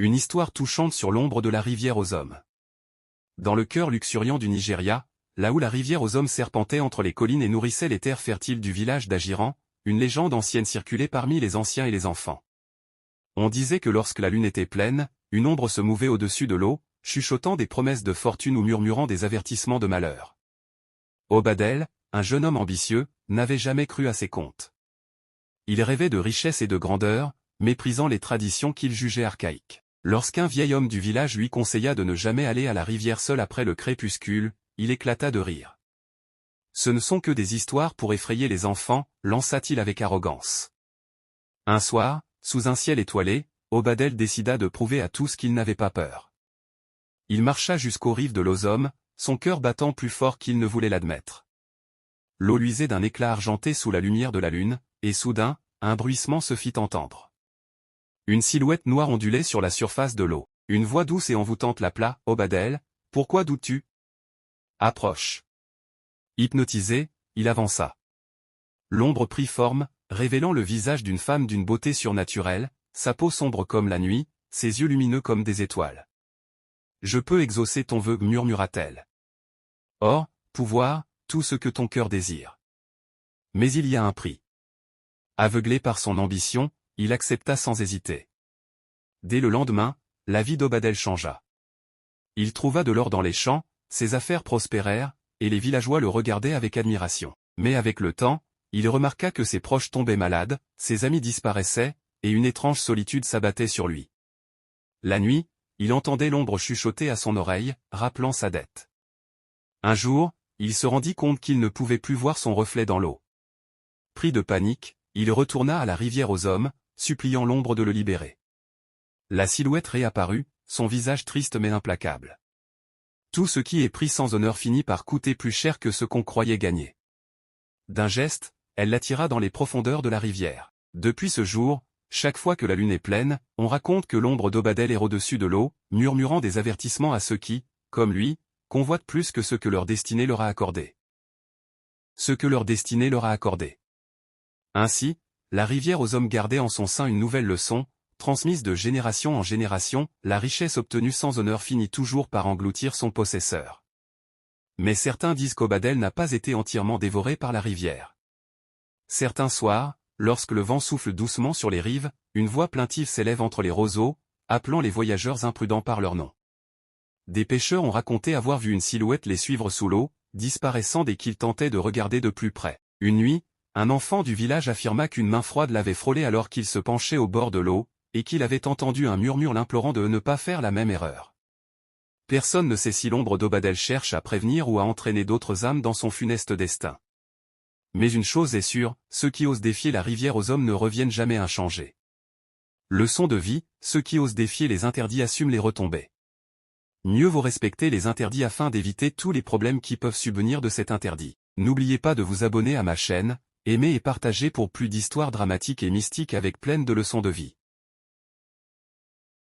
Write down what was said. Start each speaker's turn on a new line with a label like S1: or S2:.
S1: Une histoire touchante sur l'ombre de la rivière aux hommes. Dans le cœur luxuriant du Nigeria, là où la rivière aux hommes serpentait entre les collines et nourrissait les terres fertiles du village d'Ajiran, une légende ancienne circulait parmi les anciens et les enfants. On disait que lorsque la lune était pleine, une ombre se mouvait au-dessus de l'eau, chuchotant des promesses de fortune ou murmurant des avertissements de malheur. Obadel, un jeune homme ambitieux, n'avait jamais cru à ses contes. Il rêvait de richesse et de grandeur, méprisant les traditions qu'il jugeait archaïques. Lorsqu'un vieil homme du village lui conseilla de ne jamais aller à la rivière seul après le crépuscule, il éclata de rire. « Ce ne sont que des histoires pour effrayer les enfants », lança-t-il avec arrogance. Un soir, sous un ciel étoilé, Obadel décida de prouver à tous qu'il n'avait pas peur. Il marcha jusqu'aux rives de l'Ozom, son cœur battant plus fort qu'il ne voulait l'admettre. L'eau luisait d'un éclat argenté sous la lumière de la lune, et soudain, un bruissement se fit entendre. Une silhouette noire ondulait sur la surface de l'eau. Une voix douce et envoûtante l'appela. « Obadel, pourquoi doutes-tu ? Approche. » Hypnotisé, il avança. L'ombre prit forme, révélant le visage d'une femme d'une beauté surnaturelle, sa peau sombre comme la nuit, ses yeux lumineux comme des étoiles. « Je peux exaucer ton vœu, murmura-t-elle. Or, pouvoir, tout ce que ton cœur désire. Mais il y a un prix. » Aveuglé par son ambition, il accepta sans hésiter. Dès le lendemain, la vie d'Obadel changea. Il trouva de l'or dans les champs, ses affaires prospérèrent, et les villageois le regardaient avec admiration. Mais avec le temps, il remarqua que ses proches tombaient malades, ses amis disparaissaient, et une étrange solitude s'abattait sur lui. La nuit, il entendait l'ombre chuchoter à son oreille, rappelant sa dette. Un jour, il se rendit compte qu'il ne pouvait plus voir son reflet dans l'eau. Pris de panique, il retourna à la rivière aux hommes, suppliant l'ombre de le libérer. La silhouette réapparut, son visage triste mais implacable. Tout ce qui est pris sans honneur finit par coûter plus cher que ce qu'on croyait gagner. D'un geste, elle l'attira dans les profondeurs de la rivière. Depuis ce jour, chaque fois que la lune est pleine, on raconte que l'ombre d'Obadel erre au-dessus de l'eau, murmurant des avertissements à ceux qui, comme lui, convoitent plus que ce que leur destinée leur a accordé. Ce que leur destinée leur a accordé. Ainsi, la rivière aux hommes gardait en son sein une nouvelle leçon, transmise de génération en génération, la richesse obtenue sans honneur finit toujours par engloutir son possesseur. Mais certains disent qu'Obadel n'a pas été entièrement dévoré par la rivière. Certains soirs, lorsque le vent souffle doucement sur les rives, une voix plaintive s'élève entre les roseaux, appelant les voyageurs imprudents par leur nom. Des pêcheurs ont raconté avoir vu une silhouette les suivre sous l'eau, disparaissant dès qu'ils tentaient de regarder de plus près. Une nuit, un enfant du village affirma qu'une main froide l'avait frôlé alors qu'il se penchait au bord de l'eau, et qu'il avait entendu un murmure l'implorant de ne pas faire la même erreur. Personne ne sait si l'ombre d'Obadel cherche à prévenir ou à entraîner d'autres âmes dans son funeste destin. Mais une chose est sûre, ceux qui osent défier la rivière aux hommes ne reviennent jamais inchangés. Leçon de vie, ceux qui osent défier les interdits assument les retombées. Mieux vaut respecter les interdits afin d'éviter tous les problèmes qui peuvent subvenir de cet interdit. N'oubliez pas de vous abonner à ma chaîne, aimez et partagez pour plus d'histoires dramatiques et mystiques avec pleine de leçons de vie.